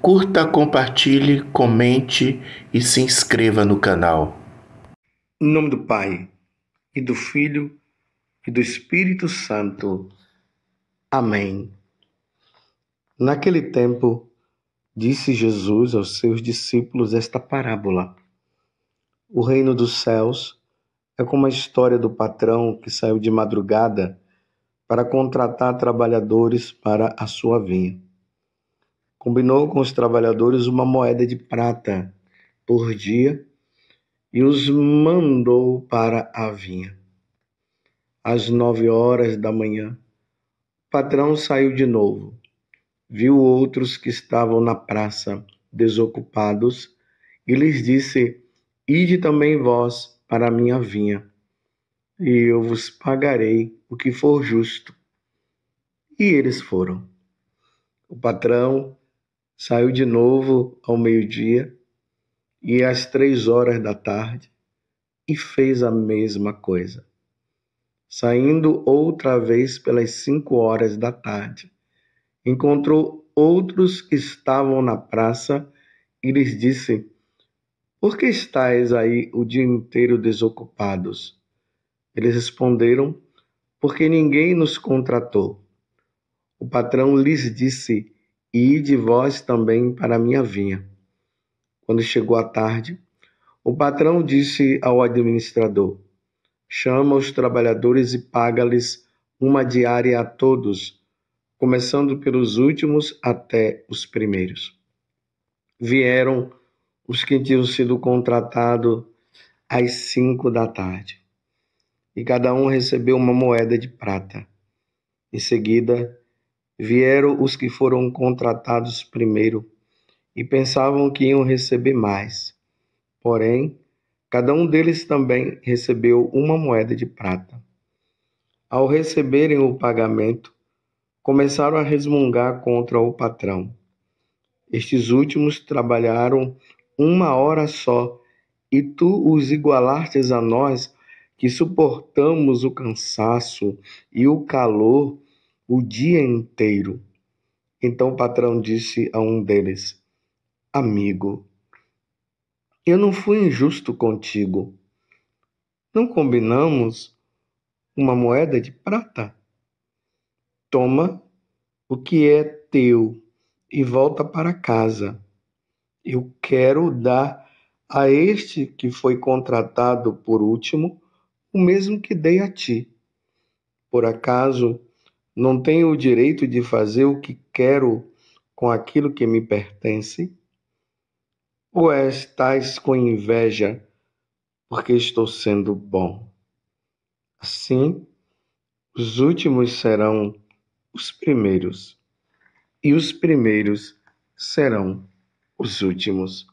Curta, compartilhe, comente e se inscreva no canal. Em nome do Pai, e do Filho, e do Espírito Santo. Amém. Naquele tempo, disse Jesus aos seus discípulos esta parábola. O reino dos céus é como a história do patrão que saiu de madrugada para contratar trabalhadores para a sua vinha. Combinou com os trabalhadores uma moeda de prata por dia e os mandou para a vinha. Às 9 horas da manhã, o patrão saiu de novo. Viu outros que estavam na praça, desocupados, e lhes disse: Ide também vós para a minha vinha, e eu vos pagarei o que for justo. E eles foram. O patrão saiu de novo ao meio-dia e às 3 horas da tarde e fez a mesma coisa. Saindo outra vez pelas 5 horas da tarde, encontrou outros que estavam na praça e lhes disse: Por que estáis aí o dia inteiro desocupados? Eles responderam: Porque ninguém nos contratou. O patrão lhes disse: Ide vós também para a minha vinha. Quando chegou a tarde, o patrão disse ao administrador: Chama os trabalhadores e paga-lhes uma diária a todos, começando pelos últimos até os primeiros. Vieram os que tinham sido contratados às 5 da tarde, e cada um recebeu uma moeda de prata. Em seguida, vieram os que foram contratados primeiro e pensavam que iam receber mais. Porém, cada um deles também recebeu uma moeda de prata. Ao receberem o pagamento, começaram a resmungar contra o patrão. Estes últimos trabalharam 1 hora só, e tu os igualastes a nós, que suportamos o cansaço e o calor o dia inteiro. Então o patrão disse a um deles: Amigo, eu não fui injusto contigo. Não combinamos uma moeda de prata? Toma o que é teu e volta para casa. Eu quero dar a este que foi contratado por último o mesmo que dei a ti. Por acaso não tenho o direito de fazer o que quero com aquilo que me pertence? Ou estás com inveja porque estou sendo bom? Assim, os últimos serão os primeiros, e os primeiros serão os últimos.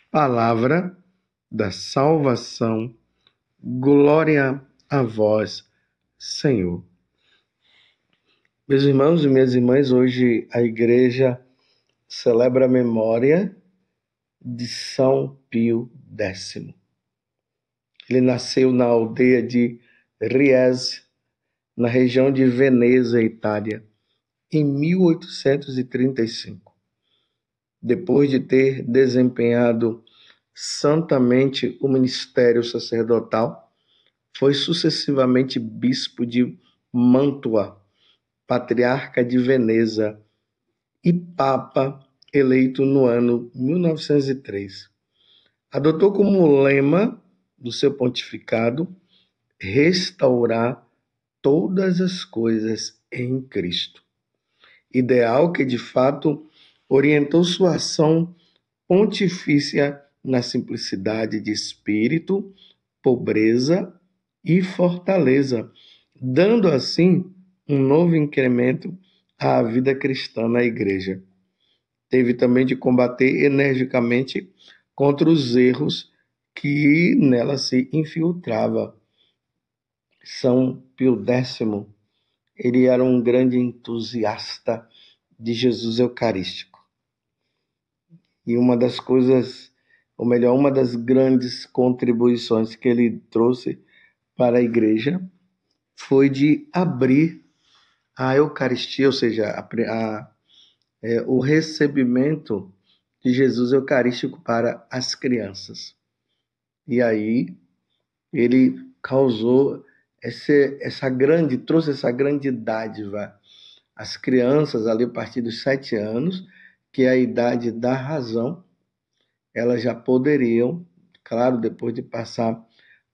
Palavra da salvação. Glória a vós, Senhor. Meus irmãos e minhas irmãs, hoje a igreja celebra a memória de São Pio X. Ele nasceu na aldeia de Riese, na região de Veneza, Itália, em 1835. Depois de ter desempenhado santamente o ministério sacerdotal, foi sucessivamente bispo de Mantua, patriarca de Veneza e papa eleito no ano 1903. Adotou como lema do seu pontificado restaurar todas as coisas em Cristo. Ideal que, de fato, orientou sua ação pontifícia na simplicidade de espírito, pobreza e fortaleza, dando assim um novo incremento à vida cristã na igreja. Teve também de combater energicamente contra os erros que nela se infiltrava. São Pio X, ele era um grande entusiasta de Jesus Eucarístico. E uma das coisas, ou melhor, uma das grandes contribuições que ele trouxe para a igreja foi de abrir a Eucaristia, ou seja, o recebimento de Jesus Eucarístico para as crianças. E aí ele causou trouxe essa grande dádiva às crianças ali a partir dos 7 anos, que é a idade da razão. Elas já poderiam, claro, depois de passar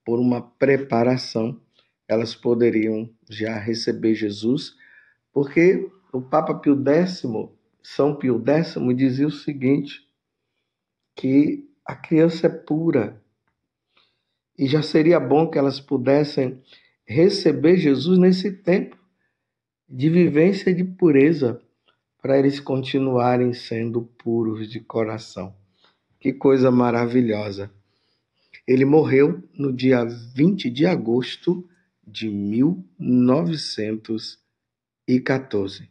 por uma preparação, elas poderiam já receber Jesus, porque o Papa Pio X, São Pio X, dizia o seguinte, que a criança é pura, e já seria bom que elas pudessem receber Jesus nesse tempo de vivência de pureza, para eles continuarem sendo puros de coração. Que coisa maravilhosa! Ele morreu no dia 20 de agosto de 1914.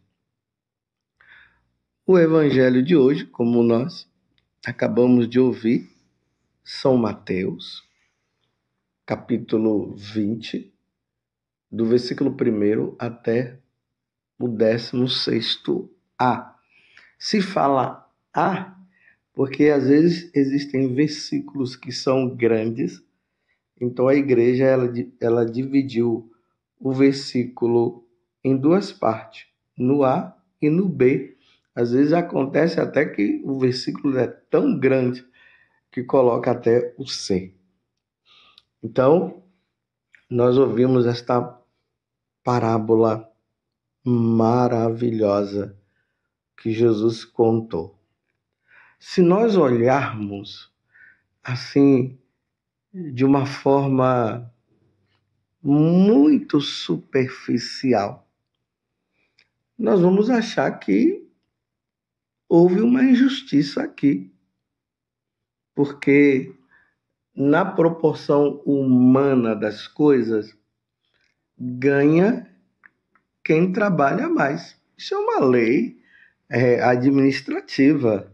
O evangelho de hoje, como nós acabamos de ouvir, São Mateus, capítulo 20, do versículo 1 até o 16a. Se fala A, porque às vezes existem versículos que são grandes, então a igreja ela dividiu o versículo em duas partes, no A e no B. Às vezes acontece até que o versículo é tão grande que coloca até o C. Então, nós ouvimos esta parábola maravilhosa que Jesus contou. Se nós olharmos assim, de uma forma muito superficial, nós vamos achar que houve uma injustiça aqui, porque na proporção humana das coisas, ganha quem trabalha mais. Isso é uma lei administrativa.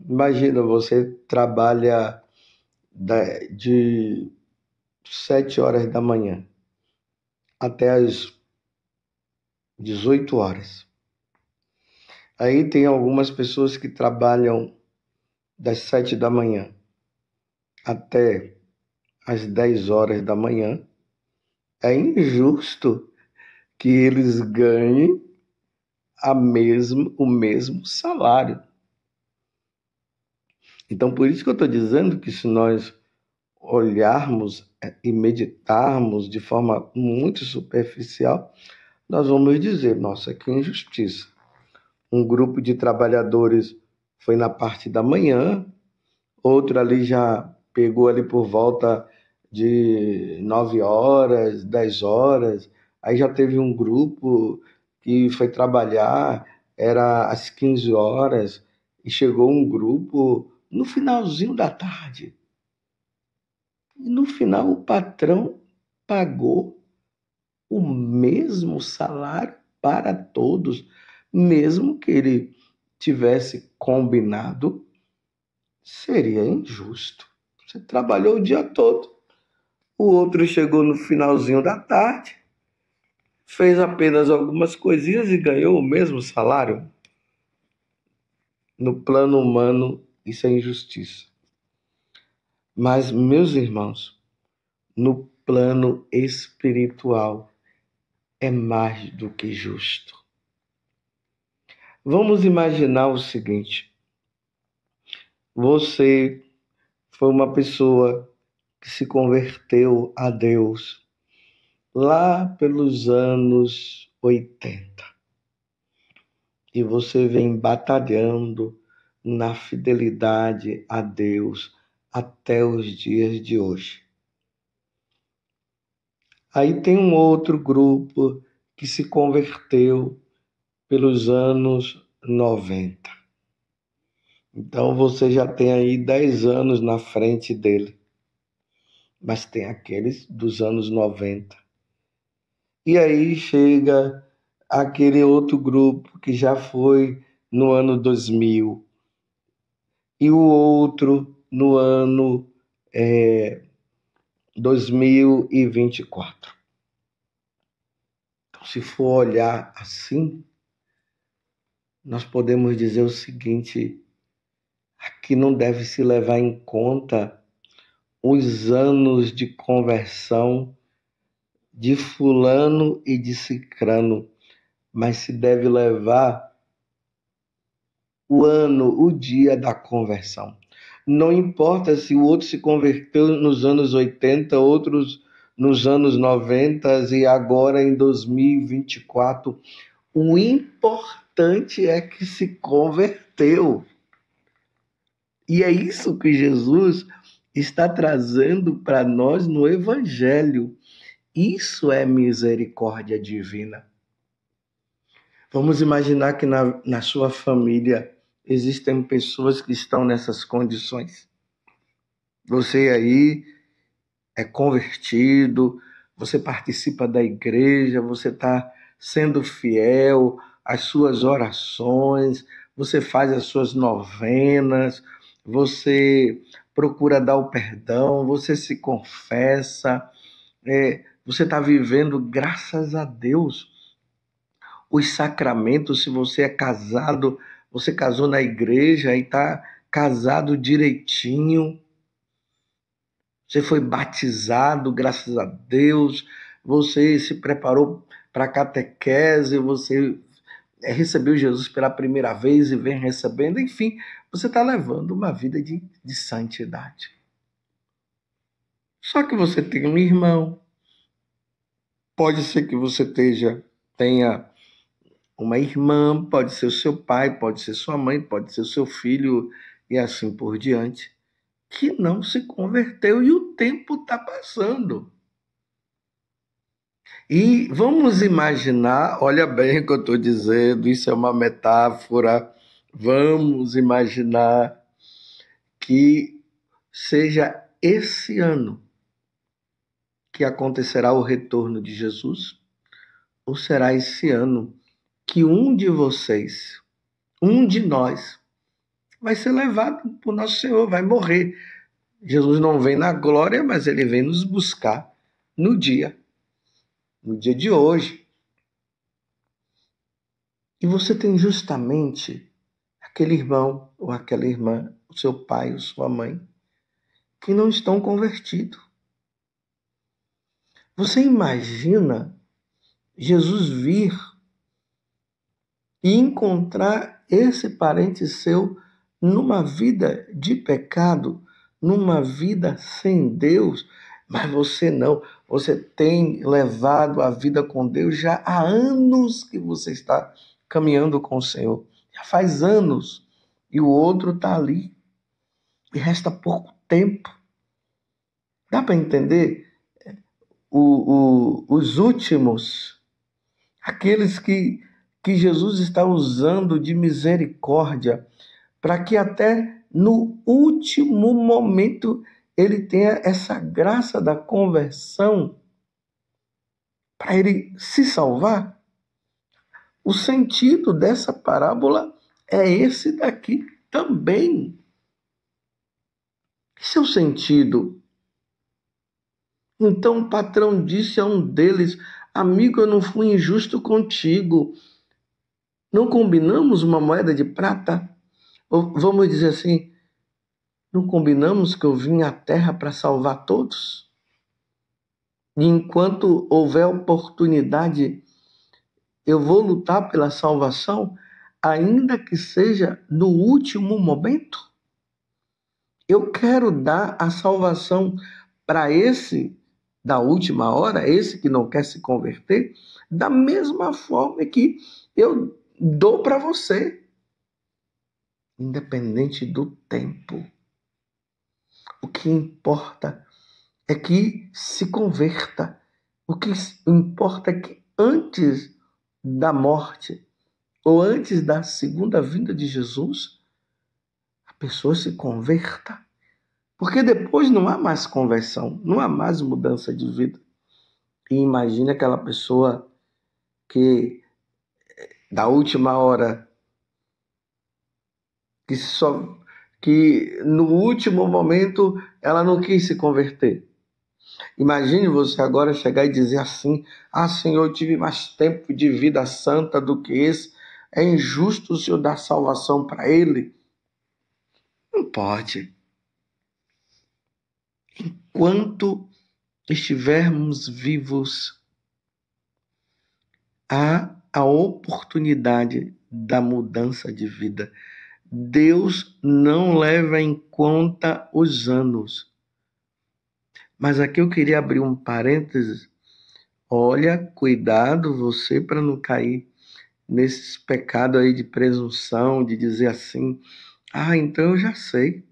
Imagina, você trabalha de 7 horas da manhã até as 18 horas. Aí tem algumas pessoas que trabalham das 7 da manhã até as 10 horas da manhã. É injusto que eles ganhem o mesmo salário. Então, por isso que eu estou dizendo que se nós olharmos e meditarmos de forma muito superficial, nós vamos dizer, nossa, que injustiça. Um grupo de trabalhadores foi na parte da manhã, outro ali já pegou ali por volta de 9 horas, 10 horas, aí já teve um grupo que foi trabalhar, era às 15 horas, e chegou um grupo no finalzinho da tarde. E no final o patrão pagou o mesmo salário para todos, mesmo que ele tivesse combinado, seria injusto. Você trabalhou o dia todo, o outro chegou no finalzinho da tarde, fez apenas algumas coisinhas e ganhou o mesmo salário. No plano humano, isso é injustiça. Mas, meus irmãos, no plano espiritual, é mais do que justo. Vamos imaginar o seguinte: você foi uma pessoa que se converteu a Deus lá pelos anos 80 e você vem batalhando na fidelidade a Deus até os dias de hoje. Aí tem um outro grupo que se converteu pelos anos 90. Então você já tem aí 10 anos na frente dele. Mas tem aqueles dos anos 90. E aí chega aquele outro grupo que já foi no ano 2000. E o outro no ano 2024. Então, se for olhar assim, nós podemos dizer o seguinte: aqui não deve se levar em conta os anos de conversão de fulano e de cicrano, mas se deve levar o ano, o dia da conversão. Não importa se o outro se converteu nos anos 80, outros nos anos 90 e agora em 2024. O importante é que se converteu. E é isso que Jesus está trazendo para nós no Evangelho. Isso é misericórdia divina. Vamos imaginar que na sua família existem pessoas que estão nessas condições. Você aí é convertido, você participa da igreja, você está sendo fiel às suas orações, você faz as suas novenas, você procura dar o perdão, você se confessa, você está vivendo, graças a Deus, os sacramentos. Se você é casado, você casou na igreja e está casado direitinho. Você foi batizado, graças a Deus. Você se preparou para a catequese, você recebeu Jesus pela primeira vez e vem recebendo. Enfim, você está levando uma vida de santidade. Só que você tem um irmão. Pode ser que você tenha uma irmã, pode ser o seu pai, pode ser sua mãe, pode ser o seu filho e assim por diante, que não se converteu e o tempo está passando. E vamos imaginar, olha bem o que eu estou dizendo, isso é uma metáfora, vamos imaginar que seja esse ano que acontecerá o retorno de Jesus, ou será esse ano que um de vocês, um de nós, vai ser levado por nosso Senhor, vai morrer. Jesus não vem na glória, mas ele vem nos buscar no dia de hoje. E você tem justamente aquele irmão ou aquela irmã, o seu pai ou sua mãe, que não estão convertidos. Você imagina Jesus vir e encontrar esse parente seu numa vida de pecado, numa vida sem Deus, mas você não, você tem levado a vida com Deus já há anos que você está caminhando com o Senhor, já faz anos, e o outro está ali, e resta pouco tempo. Dá para entender? Os últimos, aqueles que Jesus está usando de misericórdia, para que até no último momento ele tenha essa graça da conversão, para ele se salvar. O sentido dessa parábola é esse daqui também. Esse é o sentido. Então o patrão disse a um deles: amigo, eu não fui injusto contigo. Não combinamos uma moeda de prata? Ou vamos dizer assim, não combinamos que eu vim à terra para salvar todos? E enquanto houver oportunidade, eu vou lutar pela salvação, ainda que seja no último momento? Eu quero dar a salvação para esse da última hora, esse que não quer se converter, da mesma forma que eu dou para você, independente do tempo. O que importa é que se converta. O que importa é que antes da morte ou antes da segunda vinda de Jesus, a pessoa se converta. Porque depois não há mais conversão, não há mais mudança de vida. E imagina aquela pessoa que da última hora, que no último momento ela não quis se converter. Imagine você agora chegar e dizer assim: ah, Senhor, eu tive mais tempo de vida santa do que esse. É injusto o Senhor dar salvação para ele? Não pode. Enquanto estivermos vivos, há a oportunidade da mudança de vida. Deus não leva em conta os anos. Mas aqui eu queria abrir um parênteses. Olha, cuidado você para não cair nesses pecados aí de presunção, de dizer assim, então eu já sei.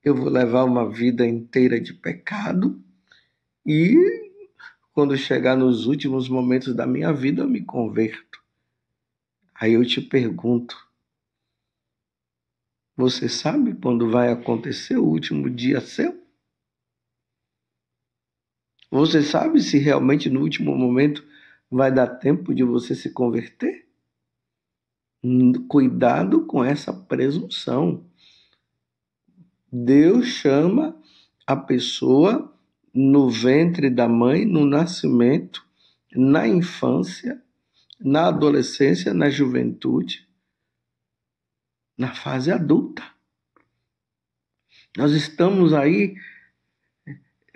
Eu vou levar uma vida inteira de pecado e quando chegar nos últimos momentos da minha vida eu me converto. Aí eu te pergunto, você sabe quando vai acontecer o último dia seu? Você sabe se realmente no último momento vai dar tempo de você se converter? Cuidado com essa presunção. Deus chama a pessoa no ventre da mãe, no nascimento, na infância, na adolescência, na juventude, na fase adulta. Nós estamos aí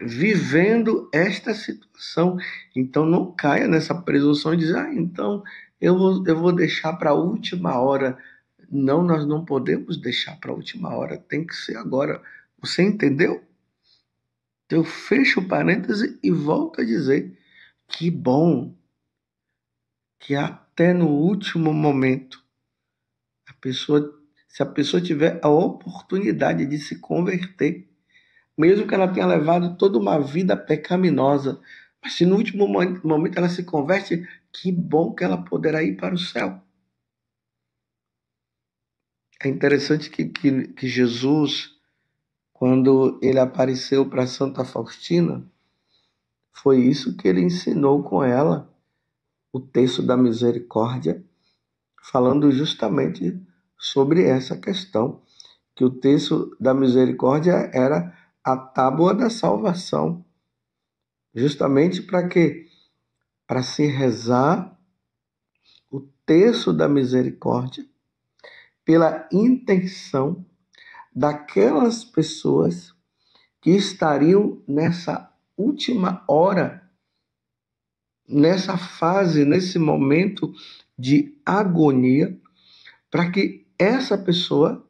vivendo esta situação. Então não caia nessa presunção de dizer, então eu vou deixar para a última hora. Não, nós não podemos deixar para a última hora, tem que ser agora. Você entendeu? Eu fecho o parêntese e volto a dizer, que bom que até no último momento, se a pessoa tiver a oportunidade de se converter, mesmo que ela tenha levado toda uma vida pecaminosa, mas se no último momento ela se converte, que bom que ela poderá ir para o céu. É interessante que Jesus, quando ele apareceu para Santa Faustina, foi isso que ele ensinou com ela, o texto da misericórdia, falando justamente sobre essa questão, que o texto da misericórdia era a tábua da salvação. Justamente para quê? Para se rezar o texto da misericórdia pela intenção daquelas pessoas que estariam nessa última hora, nessa fase, nesse momento de agonia, para que essa pessoa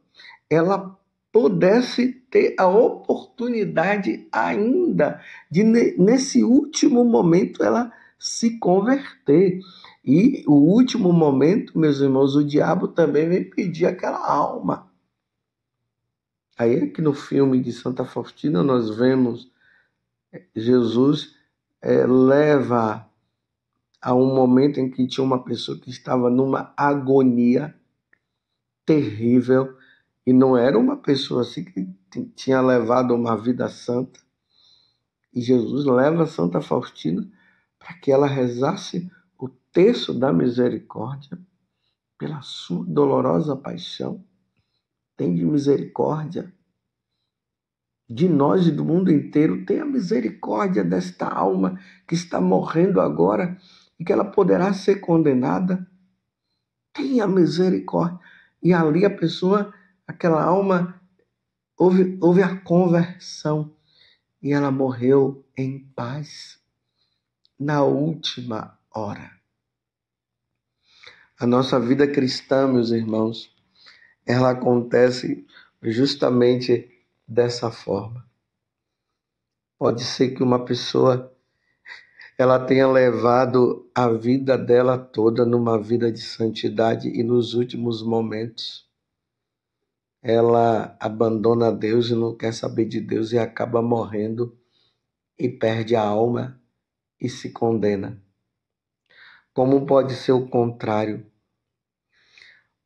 ela pudesse ter a oportunidade ainda de, nesse último momento, ela se converter. E o último momento, meus irmãos, o diabo também vem pedir aquela alma. Aí é que no filme de Santa Faustina nós vemos Jesus leva a um momento em que tinha uma pessoa que estava numa agonia terrível, e não era uma pessoa assim que tinha levado uma vida santa. E Jesus leva Santa Faustina para que ela rezasse o terço da misericórdia pela sua dolorosa paixão. Tende misericórdia de nós e do mundo inteiro. Tenha misericórdia desta alma que está morrendo agora e que ela poderá ser condenada. Tenha misericórdia. E ali a pessoa, aquela alma, houve a conversão e ela morreu em paz na última hora. A nossa vida cristã, meus irmãos, ela acontece justamente dessa forma. Pode ser que uma pessoa ela tenha levado a vida dela toda numa vida de santidade e nos últimos momentos ela abandona Deus e não quer saber de Deus e acaba morrendo e perde a alma e se condena. Como pode ser o contrário?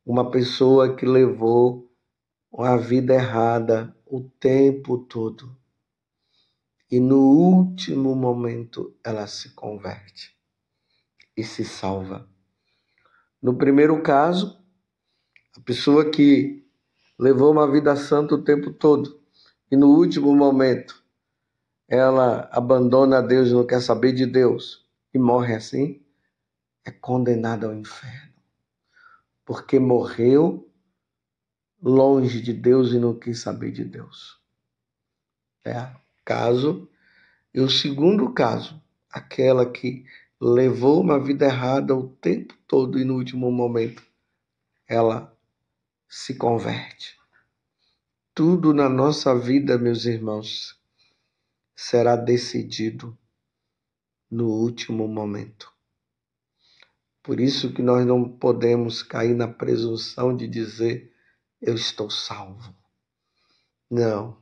Uma pessoa que levou a vida errada o tempo todo e no último momento ela se converte e se salva. No primeiro caso, a pessoa que levou uma vida santa o tempo todo e no último momento ela abandona Deus e não quer saber de Deus e morre assim, é condenada ao inferno. porque morreu longe de Deus e não quis saber de Deus. Caso. E o segundo caso, aquela que levou uma vida errada o tempo todo e no último momento ela se converte. Tudo na nossa vida, meus irmãos, será decidido no último momento. Por isso que nós não podemos cair na presunção de dizer eu estou salvo. Não,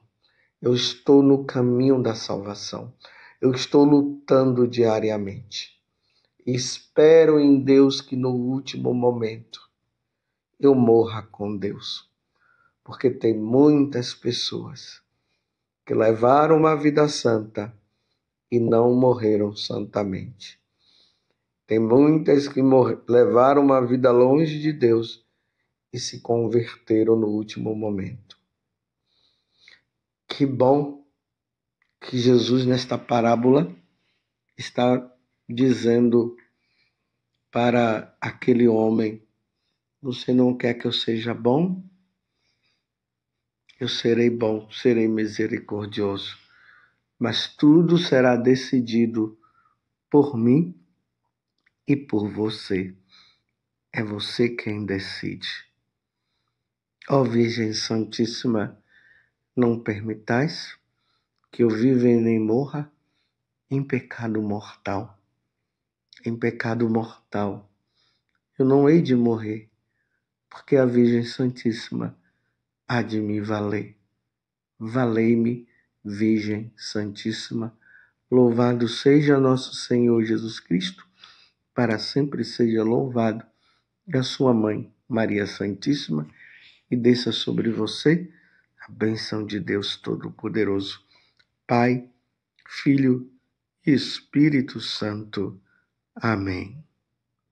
eu estou no caminho da salvação. Eu estou lutando diariamente. Espero em Deus que no último momento eu morra com Deus. Porque tem muitas pessoas que levaram uma vida santa e não morreram santamente. Tem muitas que levaram uma vida longe de Deus e se converteram no último momento. Que bom que Jesus, nesta parábola, está dizendo para aquele homem: você não quer que eu seja bom? Eu serei bom, serei misericordioso, mas tudo será decidido por mim e por você. É você quem decide. Ó Virgem Santíssima, não permitais que eu viva e nem morra em pecado mortal. Em pecado mortal. Eu não hei de morrer, porque a Virgem Santíssima há de me valer. Valei-me, Virgem Santíssima. Louvado seja nosso Senhor Jesus Cristo, para sempre seja louvado, e a sua mãe, Maria Santíssima, e desça sobre você a bênção de Deus Todo-Poderoso, Pai, Filho e Espírito Santo. Amém.